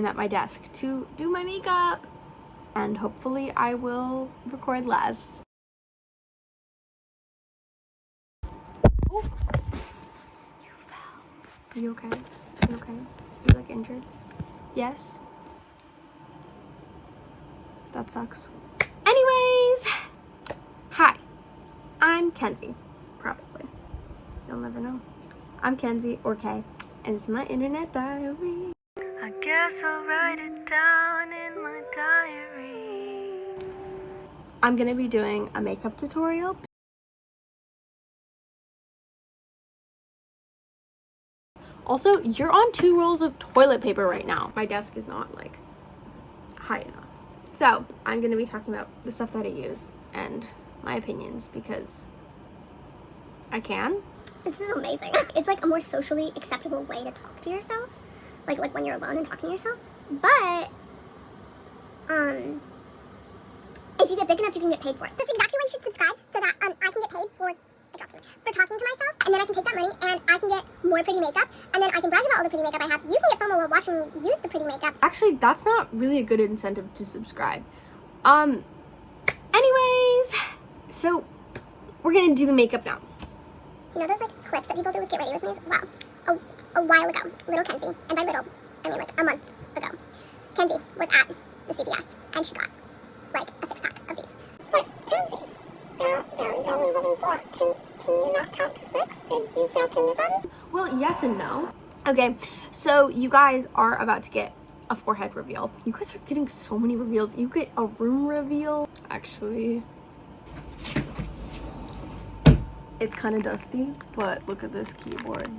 I'm at my desk to do my makeup, and hopefully I will record less. Oh, you fell. Are you okay? Are you okay? Are you like injured? Yes? That sucks. Anyways, hi, I'm Kenzie. Probably. You'll never know. I'm Kenzie, or Kay, and it's my internet diary. I guess I'll write it down in my diary. I'm gonna be doing a makeup tutorial. Also, you're on 2 rolls of toilet paper right now. My desk is not like high enough. So I'm gonna be talking about the stuff that I use and my opinions because I can. This is amazing. It's like a more socially acceptable way to talk to yourself. Like when you're alone and talking to yourself. But if you get big enough, you can get paid for it. That's exactly why you should subscribe, so that I can get paid for talking to myself, and then I can take that money and I can get more pretty makeup, and then I can brag about all the pretty makeup I have. You can get FOMO while watching me use the pretty makeup. Actually, that's not really a good incentive to subscribe. Anyways, so we're gonna do the makeup now. You know those like clips that people do with Get Ready With Me's? Wow. A while ago, little Kenzie, and by little, I mean like a month ago, Kenzie was at the CVS, and she got like a 6-pack of these. But Kenzie, there is only living 4. Can you not count to 6? Did you fail kindergarten? Well, yes and no. Okay, so you guys are about to get a forehead reveal. You guys are getting so many reveals. You get a room reveal. Actually, it's kind of dusty, but look at this keyboard.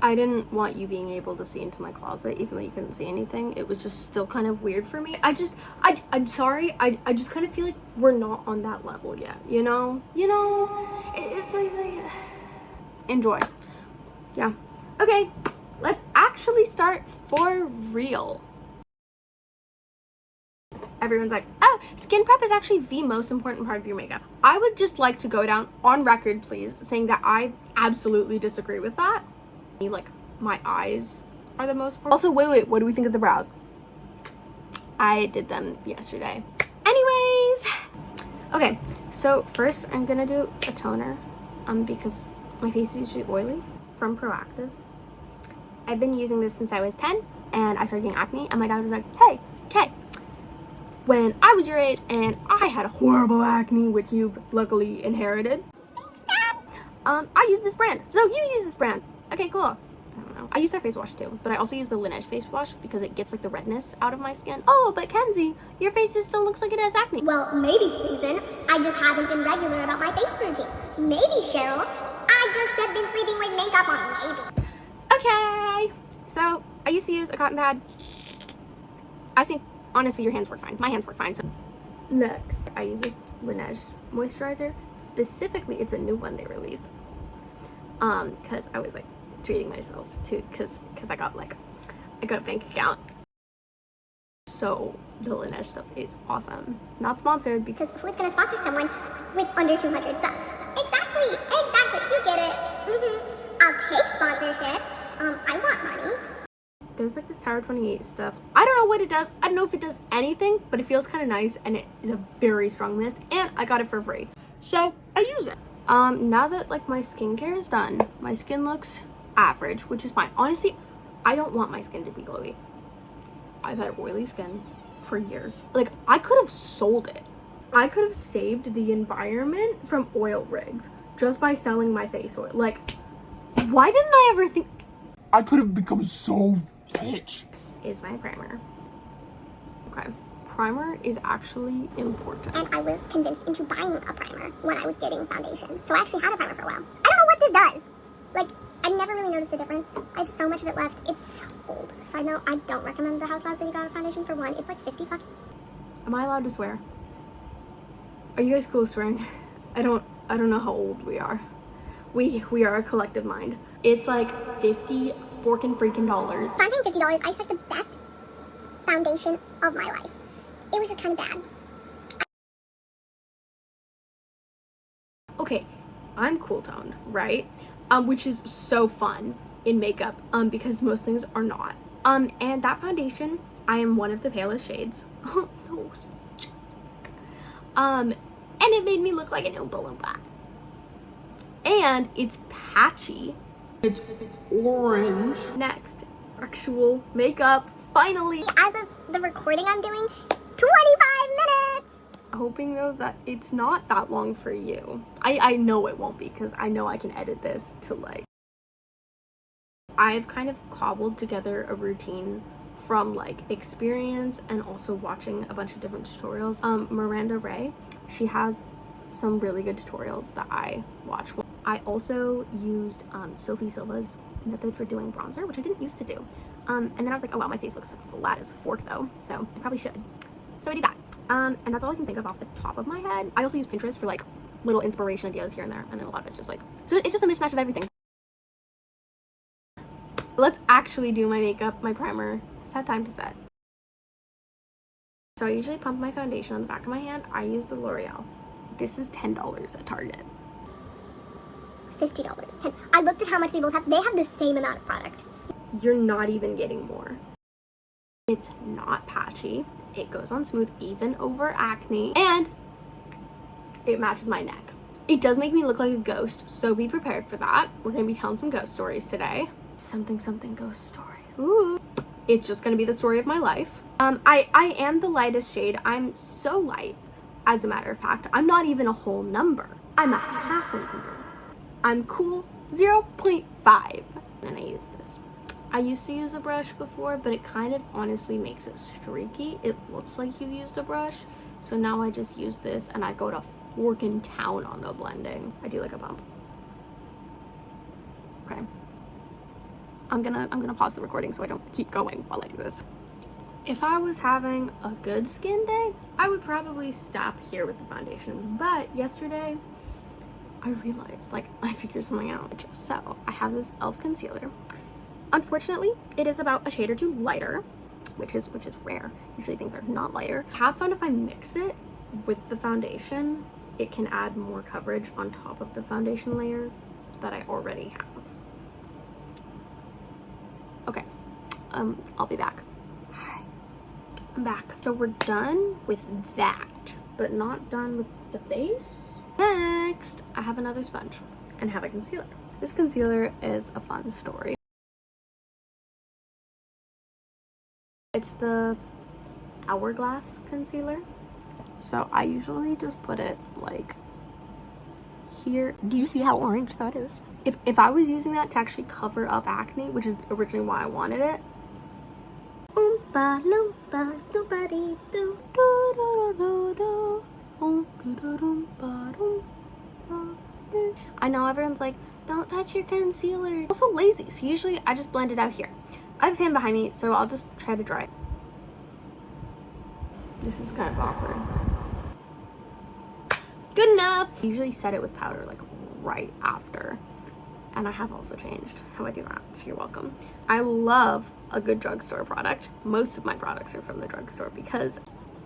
I didn't want you being able to see into my closet, even though you couldn't see anything. It was just still kind of weird for me. I'm sorry. I just kind of feel like we're not on that level yet, you know? It's like, enjoy. Yeah. Okay, let's actually start for real. Everyone's like, oh, skin prep is actually the most important part of your makeup. I would just like to go down on record, please, saying that I absolutely disagree with that. Like, my eyes are the most important. Also, wait, what do we think of the brows? I did them yesterday. Anyways, okay, so first I'm gonna do a toner because my face is usually oily, from Proactive. I've been using this since I was 10 and I started getting acne, and my dad was like, hey, Kay, when I was your age and I had horrible acne, which you've luckily inherited, I use this brand, so you use this brand. Okay, cool. I don't know. I use their face wash too, but I also use the Laneige face wash because it gets like the redness out of my skin. Oh, but Kenzie, your face still looks like it has acne. Well, maybe, Susan. I just haven't been regular about my face routine. Maybe, Cheryl. I just have been sleeping with makeup on. Maybe. Okay. So I used to use a cotton pad. I think honestly your hands work fine. My hands work fine. So next, I use this Laneige moisturizer. Specifically, it's a new one they released. Because I was like treating myself too, because I got a bank account. So the Laneige stuff is awesome. Not sponsored because who's gonna sponsor someone with under 200 subs? Exactly, you get it. I'll take sponsorships. I want money. There's like this Tower 28 stuff. I don't know what it does. I don't know if it does anything, but it feels kind of nice, and it is a very strong mist, and I got it for free. So I use it. Now that like my skincare is done, my skin looks average, which is fine. Honestly, I don't want my skin to be glowy. I've had oily skin for years. Like, I could have sold it. I could have saved the environment from oil rigs just by selling my face oil. Like, why didn't I ever think I could have become so rich? This is my primer. Okay. Primer is actually important. And I was convinced into buying a primer when I was getting foundation. So I actually had a primer for a while. I don't know what this does. Like, I never really noticed a difference. I have so much of it left. It's so old. So I know I don't recommend the House Labs that you got a foundation for one. It's like 50 fucking. Am I allowed to swear? Are you guys cool swearing? I don't know how old we are. We are a collective mind. It's like $50 freaking dollars. So I'm paying $50. I just like the best foundation of my life. It was just kind of bad. Okay, I'm cool toned, right? Which is so fun in makeup, because most things are not. And that foundation I am one of the palest shades. Oh, no. And it made me look like an Oompa Loompa. And it's patchy. It's orange. Next, actual makeup. Finally. As of the recording I'm doing, 25 minutes! Hoping though that it's not that long for you. I know it won't be, because I know I can edit this to like. I've kind of cobbled together a routine from like experience and also watching a bunch of different tutorials. Miranda Ray, she has some really good tutorials that I watch. I also used Sophie Silva's method for doing bronzer, which I didn't used to do. And then I was like, oh wow, my face looks flat as a fork though, so I probably should. So I did that. And that's all I can think of off the top of my head. I also use Pinterest for like little inspiration ideas here and there, and then a lot of it's just like, so it's just a mismatch of everything. Let's actually do my makeup, my primer. It's had time to set. So I usually pump my foundation on the back of my hand. I use the L'Oreal. This is $10 at Target. $50. I looked at how much they both have. They have the same amount of product. You're not even getting more. It's not patchy. It goes on smooth even over acne, and it matches my neck. It does make me look like a ghost, so be prepared for that. We're gonna be telling some ghost stories today. Something ghost story. Ooh. It's just gonna be the story of my life. I am the lightest shade. I'm so light. As a matter of fact, I'm not even a whole number. I'm a half a number. I'm cool 0.5. And I use this. I used to use a brush before, but it kind of honestly makes it streaky. It looks like you've used a brush. So now I just use this and I go to forkin' town on the blending. I do like a bump. Okay. I'm gonna pause the recording so I don't keep going while I do this. If I was having a good skin day, I would probably stop here with the foundation. But yesterday, I realized, like, I figured something out. So I have this e.l.f. concealer. Unfortunately, it is about a shade or two lighter, which is rare. Usually things are not lighter. I have found if I mix it with the foundation, it can add more coverage on top of the foundation layer that I already have. Okay, I'll be back. I'm back. So we're done with that, but not done with the base. Next, I have another sponge and have a concealer. This concealer is a fun story. It's the Hourglass concealer. So I usually just put it like here. Do you see how orange that is? If I was using that to actually cover up acne, which is originally why I wanted it. Oompa loompa doobity doo doo doo doo doo oompa loompa. I know everyone's like, don't touch your concealer. I'm also lazy, so usually I just blend it out here. I have a fan behind me, so I'll just try to dry it. This is kind of awkward. Good enough. I usually set it with powder like right after. And I have also changed how I do that, so you're welcome. I love a good drugstore product. Most of my products are from the drugstore because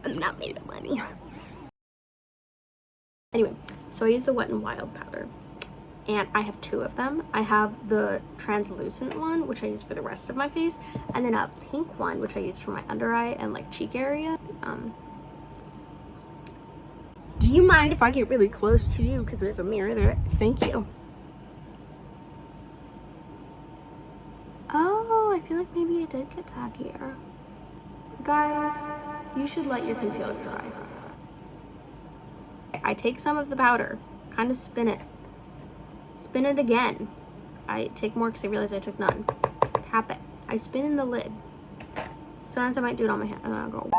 I'm not made of money. Anyway, so I use the Wet n Wild powder. And I have two of them. I have the translucent one, which I use for the rest of my face, and then a pink one, which I use for my under eye and like cheek area. Do you mind if I get really close to you because there's a mirror there? Thank you. Oh, I feel like maybe I did get tackier. Guys, you should let your concealer dry. I take some of the powder, kind of spin it. Spin it again. I take more because I realize I took none. Tap it. I spin in the lid. Sometimes I might do it on my hand and then I'll go.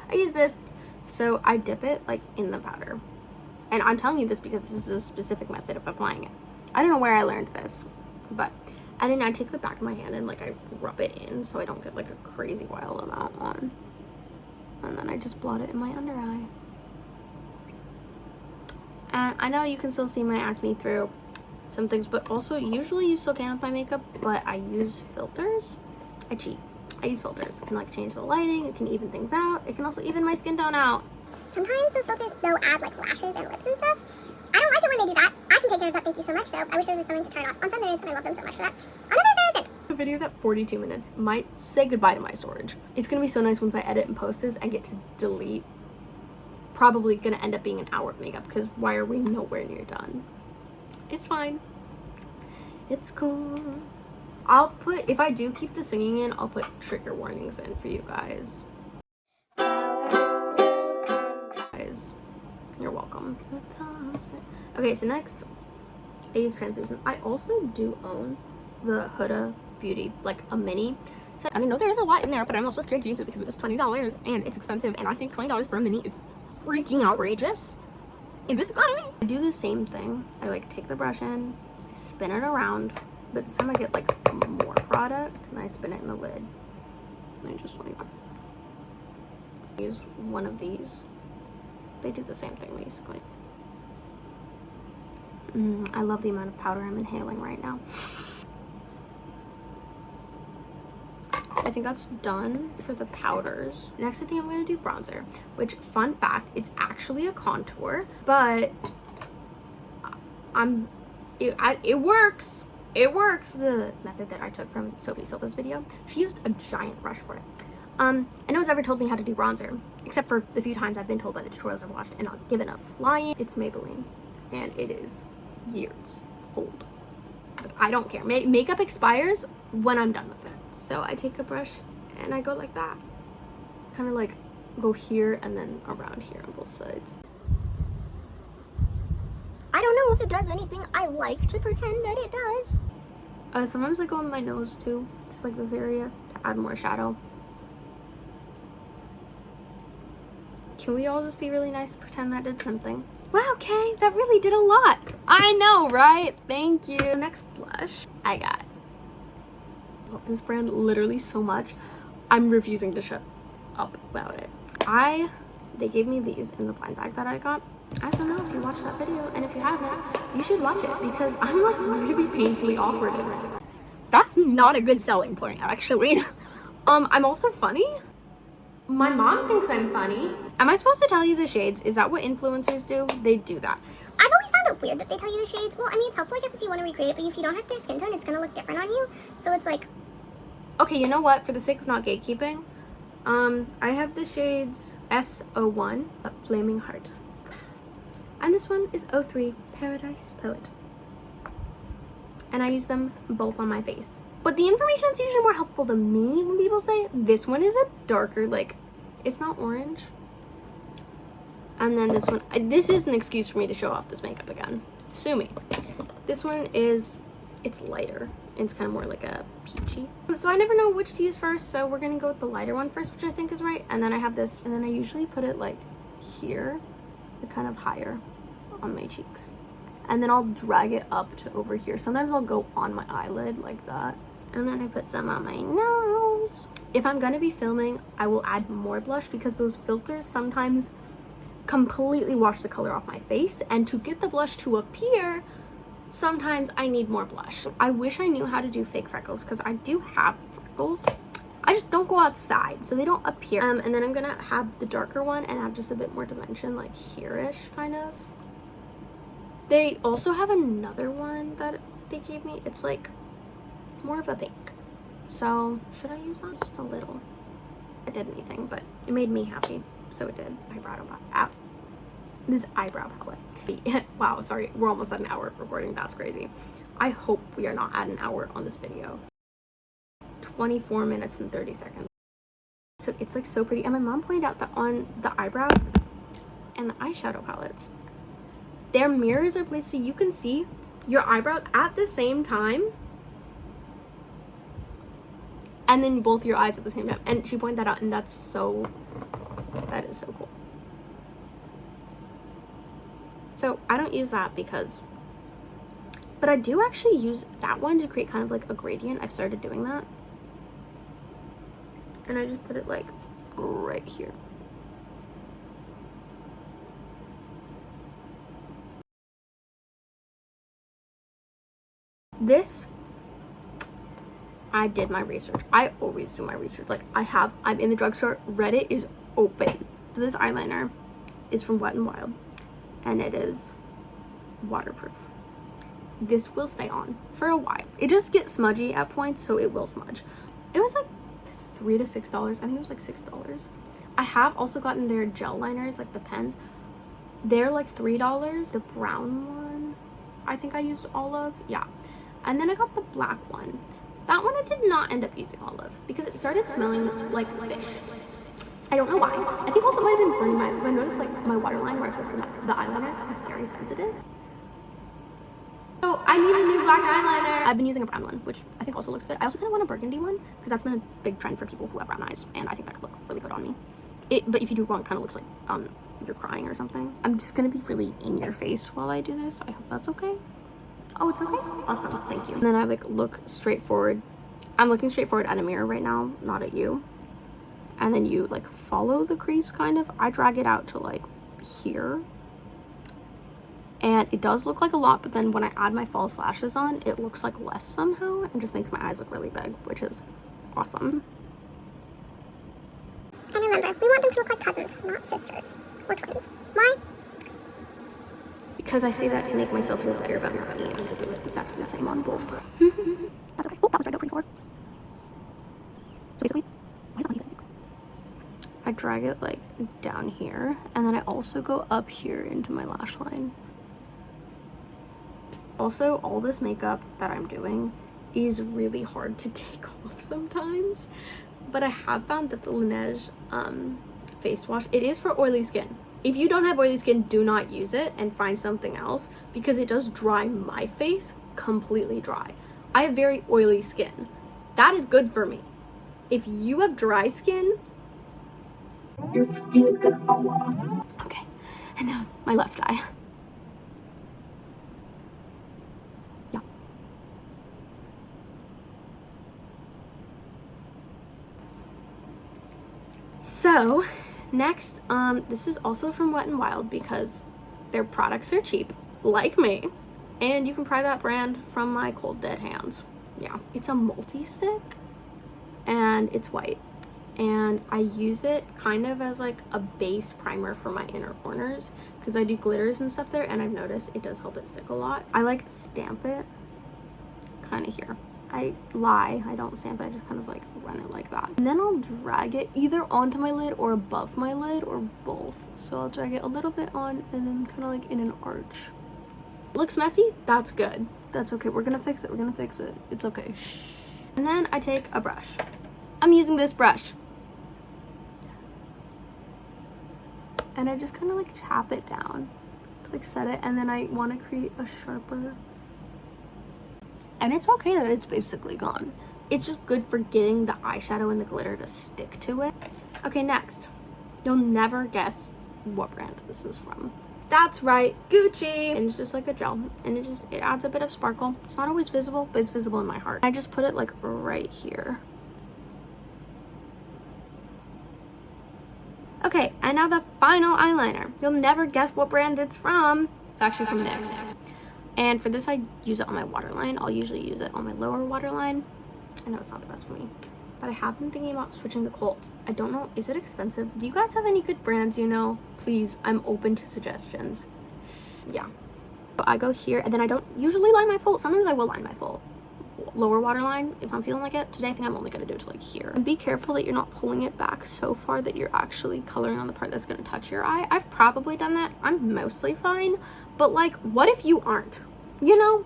I use this, so I dip it like in the powder. And I'm telling you this because this is a specific method of applying it. I don't know where I learned this, but, and then I take the back of my hand and like I rub it in so I don't get like a crazy wild amount on. And then I just blot it in my under eye. And I know you can still see my acne through some things, but also usually you still can with my makeup, but I use filters. I cheat. I use filters. It can like change the lighting, it can even things out, it can also even my skin tone out. Sometimes those filters, they'll add like lashes and lips and stuff. I don't like it when they do that. I can take care of that, thank you so much, so I wish there was something to turn off. On some there is, but I love them so much for that. On others there isn't. The video's at 42 minutes. Might say goodbye to my storage. It's gonna be so nice once I edit and post this. I get to delete. Probably gonna end up being an hour of makeup because why are we nowhere near done? It's fine. It's cool. I'll put, if I do keep the singing in, I'll put trigger warnings in for you guys. You're welcome. Okay, so next is translucent. I also do own the Huda Beauty, like a mini. So I know there's a lot in there, but I'm also scared to use it because it was $20 and it's expensive, and I think $20 for a mini is freaking outrageous in this economy. I do the same thing. I like take the brush in, I spin it around, but this time I get like more product and I spin it in the lid. And I just like use one of these. They do the same thing basically. I love the amount of powder I'm inhaling right now. I think that's done for the powders. Next, I think I'm gonna do bronzer, which, fun fact, it's actually a contour, but it works. It works. The method that I took from Sophie Silva's video, she used a giant brush for it. No one's ever told me how to do bronzer, except for the few times I've been told by the tutorials I've watched and not given a flying. It's Maybelline, and it is years old. But I don't care. Makeup expires when I'm done with it. So I take a brush and I go like that. Kind of like go here and then around here on both sides. I don't know if it does anything. I like to pretend that it does. Sometimes I go on my nose too, just like this area, to add more shadow. Can we all just be really nice and pretend that did something? Wow, Kay, that really did a lot. I know, right? Thank you. Next blush, I got. Love this brand literally so much. I'm refusing to shut up about it. They gave me these in the blind bag that I got. I don't know if you watched that video, and if you haven't, you should watch it because I'm like really painfully awkward in it. That's not a good selling point, actually. I'm also funny. My mom thinks I'm funny. Am I supposed to tell you the shades? Is that what influencers do? They do that. I've always found it weird that they tell you the shades. Well, I mean, it's helpful, I guess, if you want to recreate it, but if you don't have their skin tone, it's going to look different on you. So it's like... Okay, you know what? For the sake of not gatekeeping, I have the shades S01, Flaming Heart. And this one is 03, Paradise Poet. And I use them both on my face. But the information that's usually more helpful to me when people say this one is a darker, like, it's not orange. And then this one, this is an excuse for me to show off this makeup again. Sue me. This one is, it's lighter. It's kind of more like a peachy. So I never know which to use first, so we're gonna go with the lighter one first, which I think is right. And then I have this, and then I usually put it like here, like kind of higher on my cheeks. And then I'll drag it up to over here. Sometimes I'll go on my eyelid like that. And then I put some on my nose. If I'm gonna be filming, I will add more blush because those filters sometimes completely wash the color off my face. And to get the blush to appear, sometimes I need more blush. I wish I knew how to do fake freckles because I do have freckles. I just don't go outside, so they don't appear. And then I'm gonna have the darker one and add just a bit more dimension, like here-ish, kind of. They also have another one that they gave me. It's like more of a pink. So should I use that? Just a little. It did anything, but it made me happy, so it did. This eyebrow palette. Wow, sorry, we're almost at an hour of recording. That's crazy. I hope we are not at an hour on this video. 24 minutes and 30 seconds. So it's like so pretty. And my mom pointed out that on the eyebrow and the eyeshadow palettes, their mirrors are placed so you can see your eyebrows at the same time and then both your eyes at the same time. And she pointed that out, and that is so cool. So I don't use that but I do actually use that one to create kind of like a gradient. I've started doing that. And I just put it like right here. This, I did my research. I always do my research. Like I'm in the drugstore, Reddit is open. So this eyeliner is from Wet n Wild, and it is waterproof. this will stay on for a while. It just gets smudgy at points, so it will smudge. It was like $3 to $6. I think it was like $6. I have also gotten their gel liners, like the pens. They're like $3. The brown one, I think I used all of. Yeah. And then I got the black one. That one I did not end up using all of because it started smelling like fish. I don't know why. I think also it might have been burning my eyes because I noticed like my waterline where I put the eyeliner was very sensitive. So I need a new black eyeliner. I've been using a brown one, which I think also looks good. I also kind of want a burgundy one because that's been a big trend for people who have brown eyes, and I think that could look really good on me. But if you do wrong, it kind of looks like you're crying or something. I'm just gonna be really in your face while I do this. I hope that's okay. Oh, it's okay? Awesome, thank you. And then I like look straight forward. I'm looking straight forward at a mirror right now, not at you. And then you like follow the crease kind of. I drag it out to like here. And it does look like a lot, but then when I add my false lashes on, it looks like less somehow and just makes my eyes look really big, which is awesome. And remember, we want them to look like cousins, not sisters or twins. Why? Because I say that to make myself feel better about my body, and I do exactly the same on both. That's okay. Oh, that was right up pretty far. So basically, why is that uneven? I drag it like down here, and then I also go up here into my lash line. Also, all this makeup that I'm doing is really hard to take off sometimes, but I have found that the Laneige face wash, it is for oily skin. If you don't have oily skin, do not use it and find something else because it does dry my face completely dry. I have very oily skin. That is good for me. If you have dry skin, your skin is gonna fall off. Okay, and now my left eye. Yeah. So, next, this is also from Wet n Wild because their products are cheap, like me, and you can try that brand from my cold dead hands. Yeah, it's a multi-stick, and it's white, and I use it kind of as like a base primer for my inner corners because I do glitters and stuff there, and I've noticed it does help it stick a lot. I like stamp it kind of here. I don't stamp it, I just kind of like run it like that. And then I'll drag it either onto my lid or above my lid or both. So I'll drag it a little bit on and then kind of like in an arch. Looks messy? That's good. That's okay. We're gonna fix it. We're gonna fix it. It's okay. Shh. And then I take a brush. I'm using this brush. And I just kind of like tap it down to like set it. And then I want to create a sharper. And it's okay that it's basically gone. It's just good for getting the eyeshadow and the glitter to stick to it. Okay, next. You'll never guess what brand this is from. That's right, Gucci. And it's just like a gel. And it adds a bit of sparkle. It's not always visible, but it's visible in my heart. I just put it like right here. Okay, and now the final eyeliner. You'll never guess what brand it's from. It's actually from NYX. And for this, I use it on my waterline. I'll usually use it on my lower waterline. I know it's not the best for me, but I have been thinking about switching to Chattt. I don't know, is it expensive? Do you guys have any good brands, you know? Please, I'm open to suggestions. Yeah. So I go here, and then I don't usually line my fold. Sometimes I will line my fold. Lower waterline, if I'm feeling like it. Today, I think I'm only gonna do it to like here. And be careful that you're not pulling it back so far that you're actually coloring on the part that's gonna touch your eye. I've probably done that. I'm mostly fine. But like, what if you aren't? You know,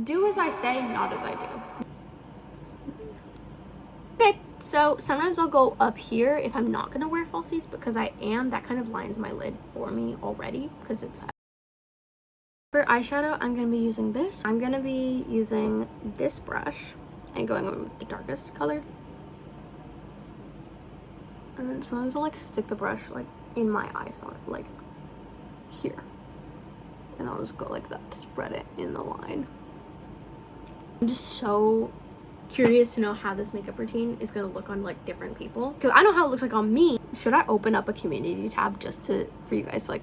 do as I say, not as I do. Okay, so sometimes I'll go up here if I'm not gonna wear falsies because I am. That kind of lines my lid for me already because it's. For eyeshadow, I'm gonna be using this. I'm gonna be using this brush and going on with the darkest color. And then sometimes I'll like stick the brush like in my eye socket, like here. And I'll just go like that to spread it in the line. I'm just so curious to know how this makeup routine is gonna look on like different people. Because I know how it looks like on me. Should I open up a community tab just for you guys to like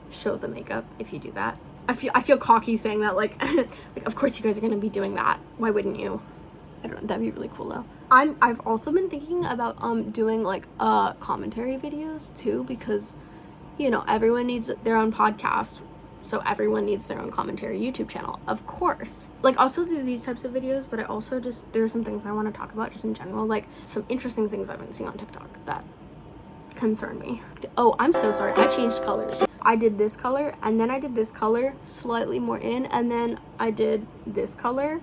show the makeup if you do that? I feel cocky saying that, like, like of course you guys are gonna be doing that. Why wouldn't you? I don't know, that'd be really cool though. I've also been thinking about doing like commentary videos too because, you know, everyone needs their own podcast. So everyone needs their own commentary YouTube channel, of course. Like, also do these types of videos, but I also just, there's some things I want to talk about just in general, like some interesting things I've been seeing on TikTok that concern me. Oh, I'm so sorry. I changed colors. I did this color, and then I did this color slightly more in, and then I did this color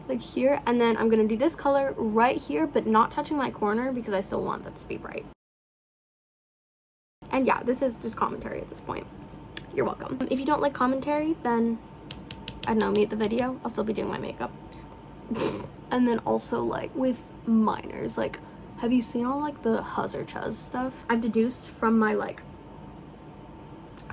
like here, and then I'm gonna do this color right here, but not touching my corner because I still want that to be bright. And yeah, this is just commentary at this point. You're welcome. If you don't like commentary, then I don't know, mute the video. I'll still be doing my makeup. And then also, like, with minors, like, have you seen all like the huzz or chuzz stuff? I've deduced from my like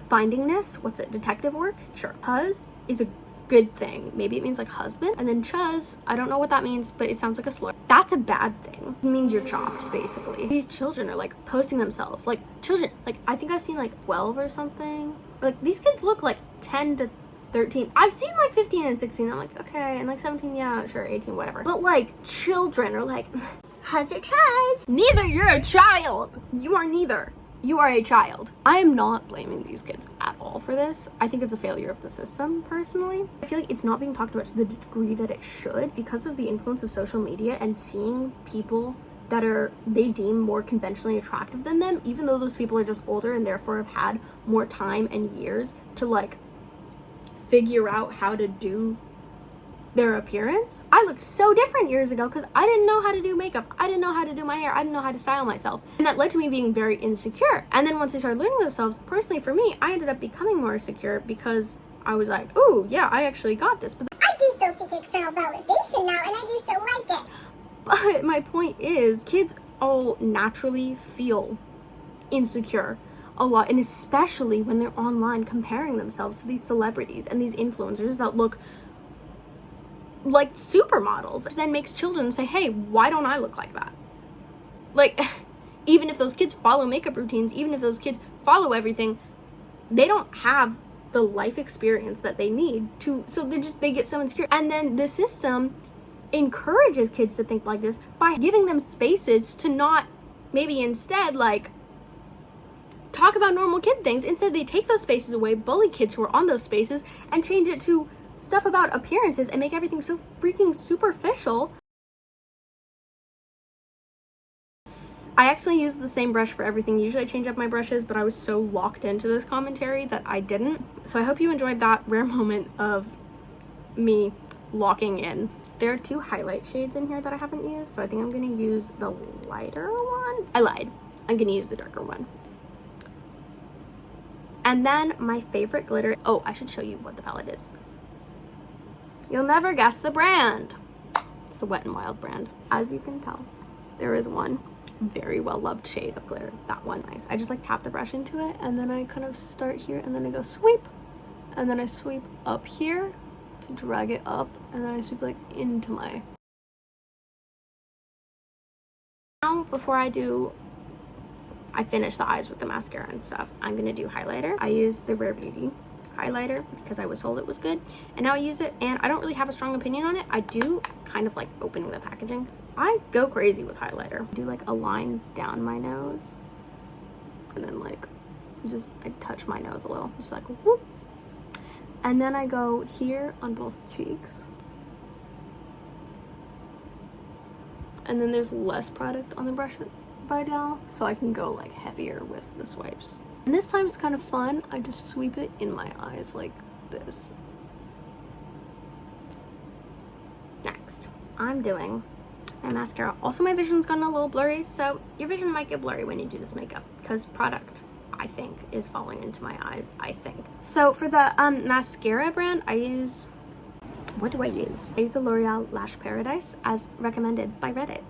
findingness, what's it, detective work? Sure. Huzz is a good thing. Maybe it means like husband. And then chuzz, I don't know what that means, but it sounds like a slur. That's a bad thing. It means you're chopped, basically. These children are like posting themselves. Like children, like I think I've seen like 12 or something. Like these kids look like 10 to 13. I've seen like 15 and 16. I'm like, okay. And like 17, yeah, sure, 18, whatever. But like children are like, huzz or chuzz. Neither, you're a child. You are neither. You are a child. I am not blaming these kids at all for this. I think it's a failure of the system, personally. I feel like it's not being talked about to the degree that it should because of the influence of social media and seeing people that they deem more conventionally attractive than them, even though those people are just older and therefore have had more time and years to like figure out how to do their appearance. I looked so different years ago because I didn't know how to do makeup. I didn't know how to do my hair. I didn't know how to style myself. And that led to me being very insecure. And then once I started learning those selves, personally for me, I ended up becoming more secure because I was like, oh yeah, I actually got this. But I do still seek external validation now, and I do still like it. But my point is, kids all naturally feel insecure a lot, and especially when they're online comparing themselves to these celebrities and these influencers that look like supermodels. It then makes children say, hey, why don't I look like that? Like, even if those kids follow makeup routines, even if those kids follow everything, they don't have the life experience that they need to, so they get so insecure. And then the system encourages kids to think like this by giving them spaces to not maybe instead like talk about normal kid things. Instead, they take those spaces away, bully kids who are on those spaces, and change it to stuff about appearances and make everything so freaking superficial. I actually use the same brush for everything. Usually I change up my brushes, but I was so locked into this commentary that I didn't. So I hope you enjoyed that rare moment of me locking in. There are 2 highlight shades in here that I haven't used, so I think I'm gonna use the lighter one. I lied. I'm gonna use the darker one. And then my favorite glitter. Oh, I should show you what the palette is. You'll never guess the brand. It's the Wet n Wild brand. As you can tell, there is one very well loved shade of glitter. That one, nice. I just like tap the brush into it, and then I kind of start here, and then I go sweep, and then I sweep up here to drag it up, and then I sweep like into my. Now, before I finish the eyes with the mascara and stuff, I'm gonna do highlighter. I use the Rare Beauty highlighter because I was told it was good, and now I use it, and I don't really have a strong opinion on it. I do kind of like opening the packaging. I go crazy with highlighter. I do like a line down my nose, and then like just I touch my nose a little, just like whoop, and then I go here on both cheeks, and then there's less product on the brush by now, so I can go like heavier with the swipes. And this time it's kind of fun. I just sweep it in my eyes like this. Next, I'm doing my mascara. Also, my vision's gotten a little blurry, so your vision might get blurry when you do this makeup because product, I think, is falling into my eyes, I think. So for the mascara brand, I use, what do I use? I use the L'Oreal Lash Paradise as recommended by Reddit.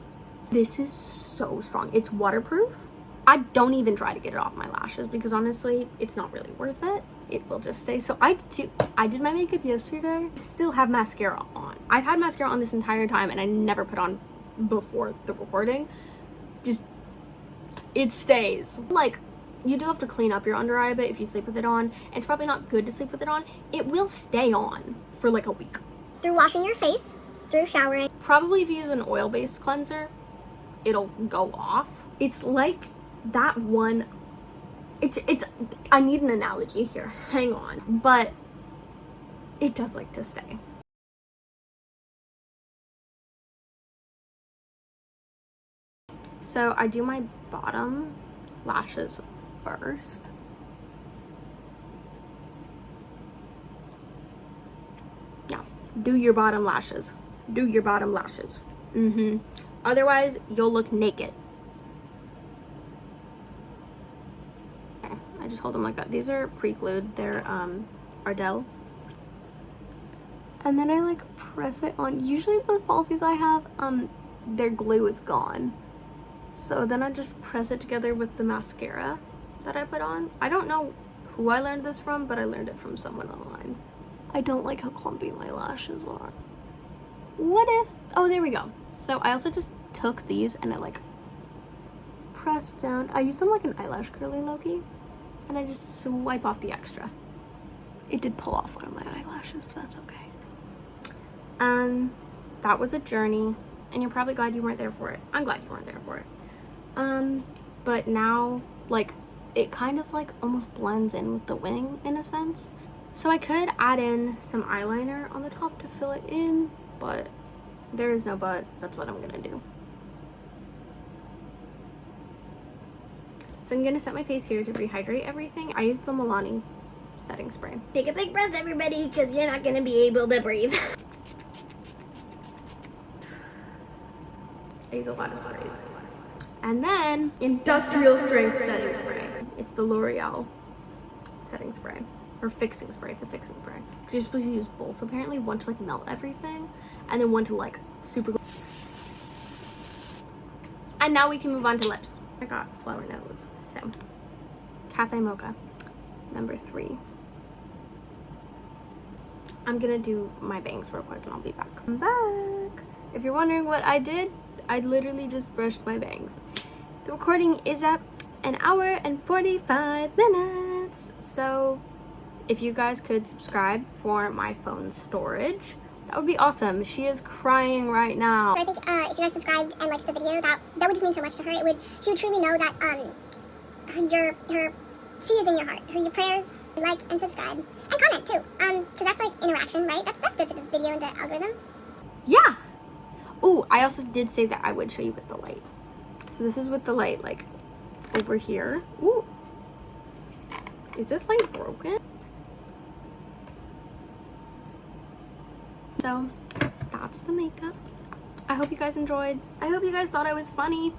This is so strong. It's waterproof. I don't even try to get it off my lashes because honestly, it's not really worth it. It will just stay. So I did my makeup yesterday. I still have mascara on. I've had mascara on this entire time and I never put on before the recording. Just, it stays. Like, you do have to clean up your under eye a bit if you sleep with it on. It's probably not good to sleep with it on. It will stay on for like a week. Through washing your face, through showering. Probably if you use an oil-based cleanser, it'll go off. It's like that one it's I need an analogy here. Hang on. But it does like to stay. So I do my bottom lashes first. Now, do your bottom lashes. Do your bottom lashes. Otherwise, you'll look naked. Okay, I just hold them like that. These are pre-glued. They're Ardell. And then I like press it on. Usually the falsies I have, their glue is gone. So then I just press it together with the mascara that I put on. I don't know who I learned this from, but I learned it from someone online. I don't like how clumpy my lashes are. What if, oh, there we go. So I also just took these and I like pressed down. I used them like an eyelash curly Loki, and I just swipe off the extra. It did pull off one of my eyelashes, but that's okay. That was a journey, and you're probably glad you weren't there for it. I'm glad you weren't there for it. But now, like, it kind of like almost blends in with the wing in a sense. So I could add in some eyeliner on the top to fill it in, but there is no but. That's what I'm gonna do. So I'm gonna set my face here to rehydrate everything. I use the Milani setting spray. Take a big breath, everybody, because you're not gonna be able to breathe. I use a lot of sprays. And then industrial strength setting spray. It's the L'Oreal setting spray. Or fixing spray. It's a fixing spray. Because you're supposed to use both apparently. One to like melt everything, and then one to like super. And now we can move on to lips. I got flower nose. So Cafe Mocha number 3. I'm gonna do my bangs real quick and I'll be back. I'm back. If you're wondering what I did, I literally just brushed my bangs. The recording is at 1 hour and 45 minutes. So if you guys could subscribe for my phone storage, that would be awesome. She is crying right now. So I think if you guys subscribed and liked the video, that would just mean so much to her. She would truly know that she is in your heart. Your prayers, like and subscribe, and comment too. Because that's like interaction, right? That's good for the video and the algorithm. Yeah. Oh, I also did say that I would show you with the light. So this is with the light, like over here. Ooh. Is this light broken? So that's the makeup. I hope you guys enjoyed. I hope you guys thought I was funny.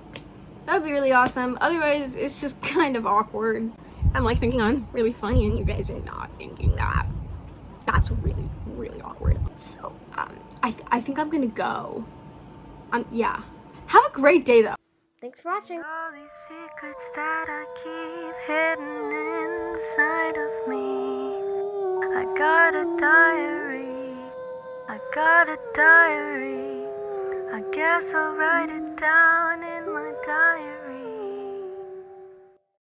That would be really awesome. Otherwise, it's just kind of awkward. I'm like thinking I'm really funny and you guys are not thinking that. That's really, really awkward. So, I think I'm gonna go. Yeah. Have a great day though. Thanks for watching. All these secrets that I keep hidden inside of me. I got a diary. I got a diary. I guess I'll write it down in my diary.